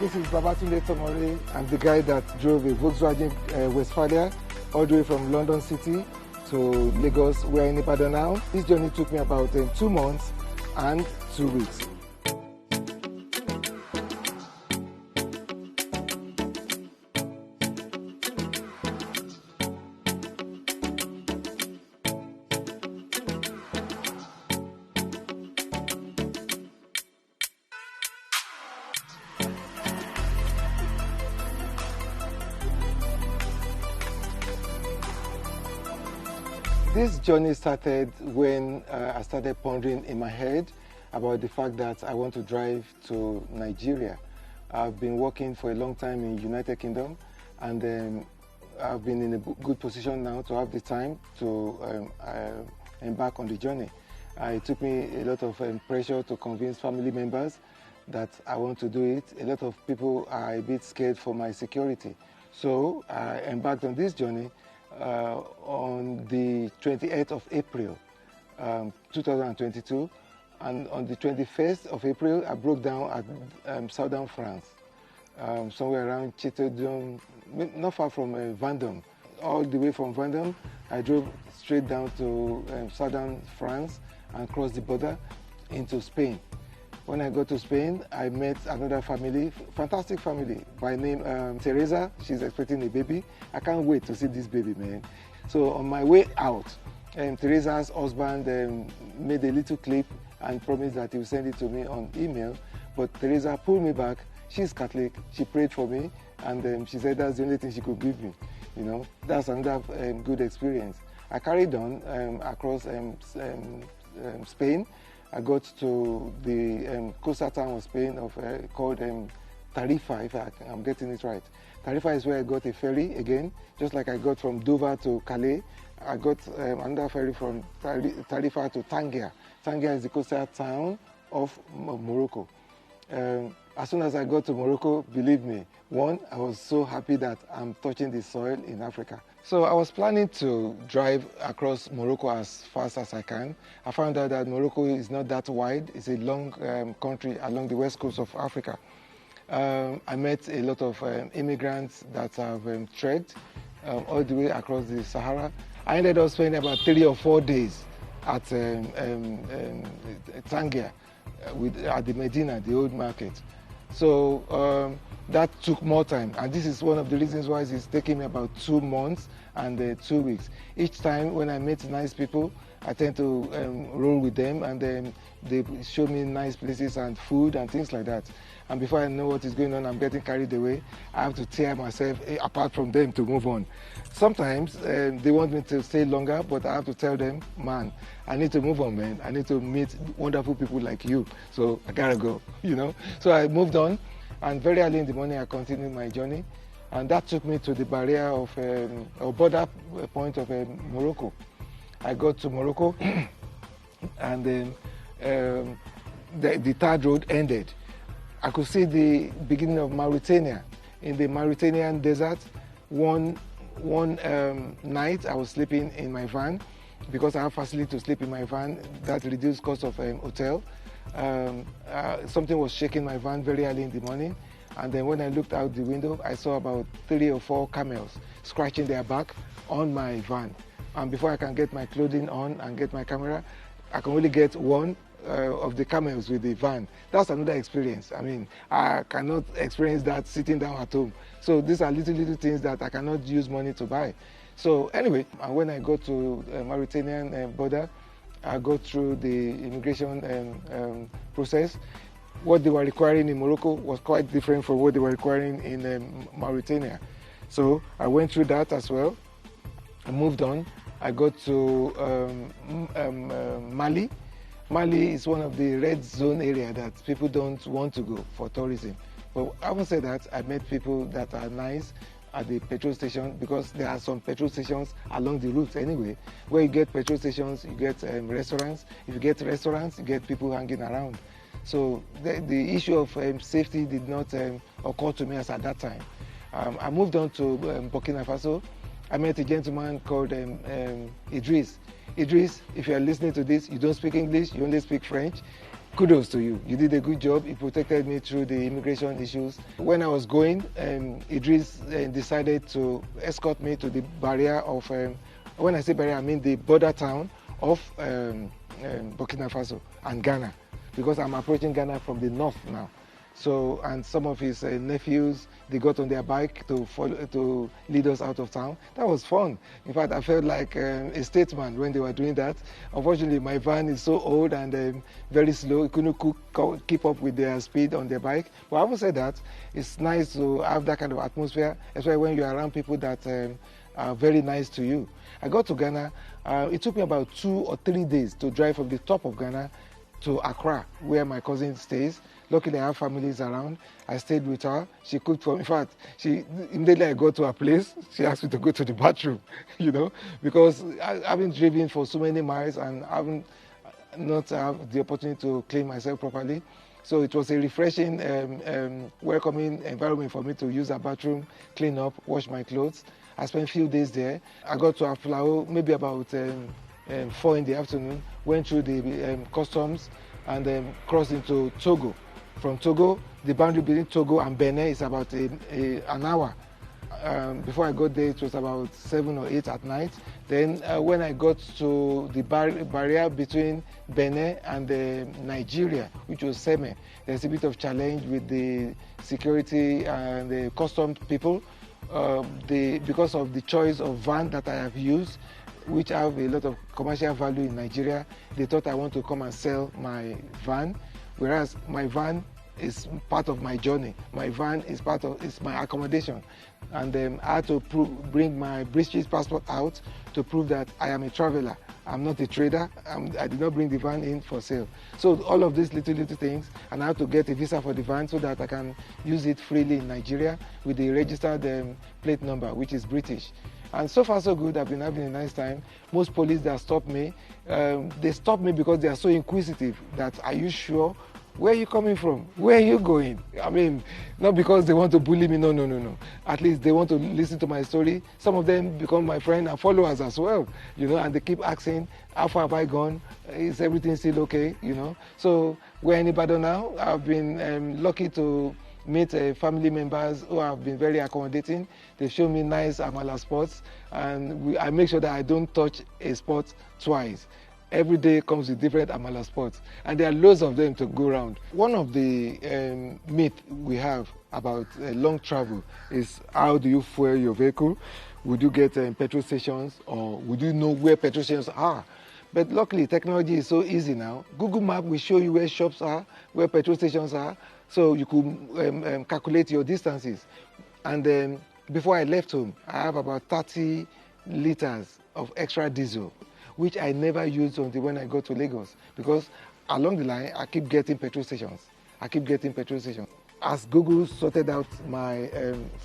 This is Babatunde Tomori. I'm the guy that drove a Volkswagen Westphalia all the way from London City to Lagos. We're in Ibadan now. This journey took me about 2 months and 2 weeks. This journey started when I started pondering in my head about the fact that I want to drive to Nigeria. I've been working for a long time in United Kingdom, and I've been in a good position now to have the time to embark on the journey. It took me a lot of pressure to convince family members that I want to do it. A lot of people are a bit scared for my security. So I embarked on this journey on the 28th of April, 2022, and on the 21st of April, I broke down at southern France, somewhere around Château, not far from Vendôme. All the way from Vendôme, I drove straight down to southern France and crossed the border into Spain. When I got to Spain, I met another family, fantastic family, by name Teresa. She's expecting a baby. I can't wait to see this baby, man. So on my way out, Teresa's husband made a little clip and promised that he would send it to me on email. But Teresa pulled me back. She's Catholic. She prayed for me, and she said that's the only thing she could give me. You know, that's another good experience. I carried on across Spain. I got to the coastal town of Spain called Tarifa, if I'm getting it right. Tarifa is where I got a ferry again, just like I got from Dover to Calais. I got another ferry from Tarifa to Tangier. Tangier is the coastal town of Morocco. As soon as I got to Morocco, believe me, I was so happy that I'm touching the soil in Africa. So I was planning to drive across Morocco as fast as I can. I found out that Morocco is not that wide. It's a long country along the west coast of Africa. I met a lot of immigrants that have trekked all the way across the Sahara. I ended up spending about 3 or 4 days at Tangier, at the Medina, the old market. So that took more time, and this is one of the reasons why it's taking me about 2 months and 2 weeks. Each time when I meet nice people, I tend to roll with them, and then they show me nice places and food and things like that. And before I know what is going on, I'm getting carried away. I have to tear myself apart from them to move on. Sometimes they want me to stay longer, but I have to tell them, man, I need to move on, man. I need to meet wonderful people like you, so I gotta go, you know. So I moved on, and very early in the morning, I continued my journey. And that took me to the barrier of, or border point of Morocco. I got to Morocco, and then the third road ended. I could see the beginning of Mauritania. In the Mauritanian desert, one night I was sleeping in my van because I have facility to sleep in my van. That reduced cost of hotel. Something was shaking my van very early in the morning, and then when I looked out the window, I saw about 3 or 4 camels scratching their back on my van. And before I can get my clothing on and get my camera, I can only get one of the camels with the van. That's another experience. I mean, I cannot experience that sitting down at home. So these are little things that I cannot use money to buy. So anyway, when I got to Mauritanian border, I go through the immigration process. What they were requiring in Morocco was quite different from what they were requiring in Mauritania. So I went through that as well. I moved on. I got to Mali. Mali is one of the red zone area that people don't want to go for tourism. But having said that, I met people that are nice at the petrol station, because there are some petrol stations along the route anyway. Where you get petrol stations, you get restaurants. If you get restaurants, you get people hanging around. So the issue of safety did not occur to me as at that time. I moved on to Burkina Faso. I met a gentleman called Idris. Idris, if you are listening to this, you don't speak English, you only speak French. kudos to you. You did a good job. You protected me through the immigration issues. When I was going, Idris decided to escort me to the barrier of, when I say barrier, I mean the border town of Burkina Faso and Ghana, because I'm approaching Ghana from the north now. So, and some of his nephews, they got on their bike to lead us out of town. That was fun. In fact, I felt like a statesman when they were doing that. Unfortunately, my van is so old and very slow. It couldn't keep up with their speed on their bike. But having said that, it's nice to have that kind of atmosphere, especially when you're around people that are very nice to you. I got to Ghana. It took me about 2 or 3 days to drive from the top of Ghana to Accra, where my cousin stays. Luckily, I have families around. I stayed with her. She cooked for me. In fact, immediately I got to her place, she asked me to go to the bathroom, because I haven't driven for so many miles and I haven't not have the opportunity to clean myself properly. So it was a refreshing, welcoming environment for me to use a bathroom, clean up, wash my clothes. I spent a few days there. I got to Aflao maybe about 4 in the afternoon, went through the customs and then crossed into Togo. From Togo, the boundary between Togo and Benin is about an hour. Before I got there, it was about 7 or 8 at night. Then when I got to the barrier between Benin and Nigeria, which was Seme, there's a bit of challenge with the security and the customs people. Because of the choice of van that I have used, which have a lot of commercial value in Nigeria, they thought I want to come and sell my van, whereas my van is part of my journey. My van is my accommodation. And I had to bring my British passport out to prove that I am a traveler. I'm not a trader. I did not bring the van in for sale. So all of these little things, and I had to get a visa for the van so that I can use it freely in Nigeria with the registered plate number, which is British. And so far so good. I've been having a nice time. Most police that stop me, they stop me because they are so inquisitive that, are you sure? Where are you coming from? Where are you going? I mean, not because they want to bully me, no. At least they want to listen to my story. Some of them become my friend and followers as well, and they keep asking, how far have I gone? Is everything still okay, So we're in Ibadan now. I've been lucky to meet family members who have been very accommodating. They show me nice amala spots, and I make sure that I don't touch a spot twice. Every day comes with different amala spots, and there are loads of them to go around. One of the myths we have about long travel is, how do you fuel your vehicle? Would you get petrol stations, or would you know where petrol stations are? But luckily, technology is so easy now. Google Maps will show you where shops are, where petrol stations are, so you could calculate your distances. And before I left home, I have about 30 liters of extra diesel, which I never used until when I got to Lagos, because along the line, I keep getting petrol stations. As Google sorted out my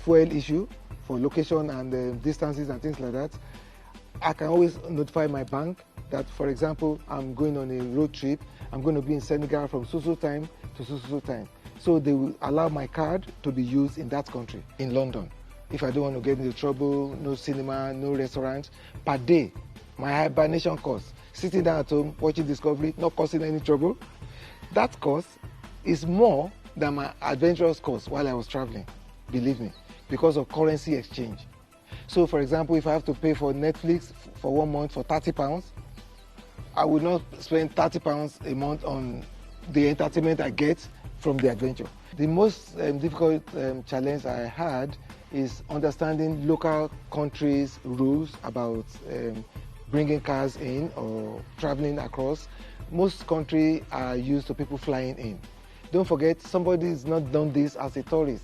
fuel issue for location and distances and things like that, I can always notify my bank that, for example, I'm going on a road trip. I'm going to be in Senegal from so time to so time. So they will allow my card to be used in that country, in London. If I don't want to get into trouble, no cinema, no restaurant, per day, my hibernation cost, sitting down at home, watching Discovery, not causing any trouble, that cost is more than my adventurous cost while I was traveling, believe me, because of currency exchange. So, for example, if I have to pay for Netflix for 1 month for £30, I would not spend £30 a month on the entertainment I get from the adventure. The most difficult challenge I had is understanding local countries' rules about bringing cars in or traveling across. Most countries are used to people flying in. Don't forget, somebody has not done this as a tourist.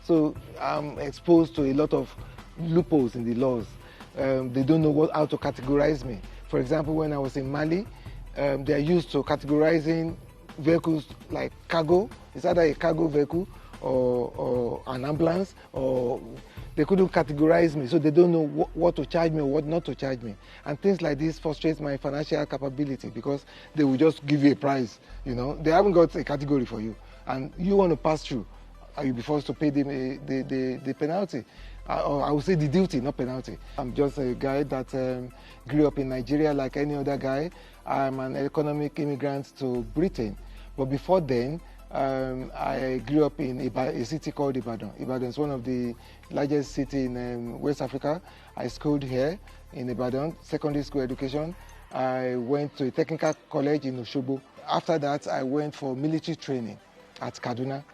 So I'm exposed to a lot of loopholes in the laws. They don't know how to categorize me. For example, when I was in Mali, they are used to categorizing vehicles like cargo. It's either a cargo vehicle or an ambulance, or they couldn't categorize me, so they don't know what to charge me or what not to charge me. And things like this frustrates my financial capability, because they will just give you a price. They haven't got a category for you, and you want to pass through, you'll be forced to pay the penalty. Or I would say the duty, not penalty. I'm just a guy that grew up in Nigeria like any other guy. I'm an economic immigrant to Britain. But before then, I grew up in a city called Ibadan. Ibadan is one of the largest cities in West Africa. I schooled here in Ibadan, secondary school education. I went to a technical college in Osogbo. After that, I went for military training at Kaduna.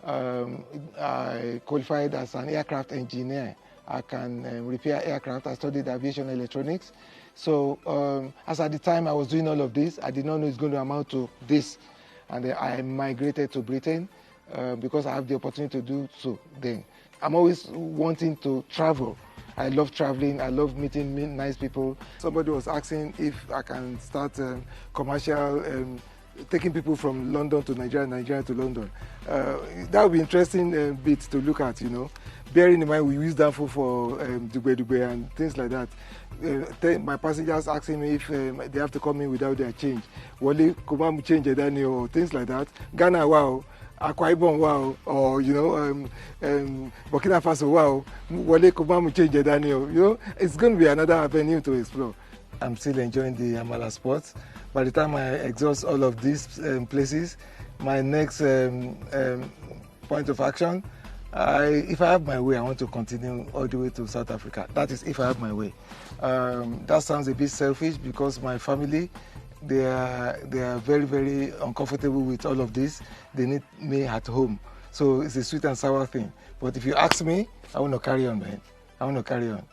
I qualified as an aircraft engineer. I can repair aircraft. I studied aviation electronics. So as at the time I was doing all of this, I did not know it's going to amount to this. And I migrated to Britain because I have the opportunity to do so then. I'm always wanting to travel. I love traveling. I love meeting nice people. Somebody was asking if I can start commercial taking people from London to Nigeria, Nigeria to London. That would be interesting bit to look at, you know. Bearing in mind we use Danfo for Dugbe and things like that. My passengers asking me if they have to come in without their change. Wale Kumamu change Daniel or things like that. Ghana, wow. Akwa Ibom, wow. Or, you know, Burkina Faso, wow. Wale Kumamu change Daniel. You know, it's going to be another avenue to explore. I'm still enjoying the Amala sports. By the time I exhaust all of these places, my next point of action, if I have my way, I want to continue all the way to South Africa. That is if I have my way. That sounds a bit selfish because my family, they are very, very uncomfortable with all of this. They need me at home. So it's a sweet and sour thing. But if you ask me, I want to carry on, man. I want to carry on.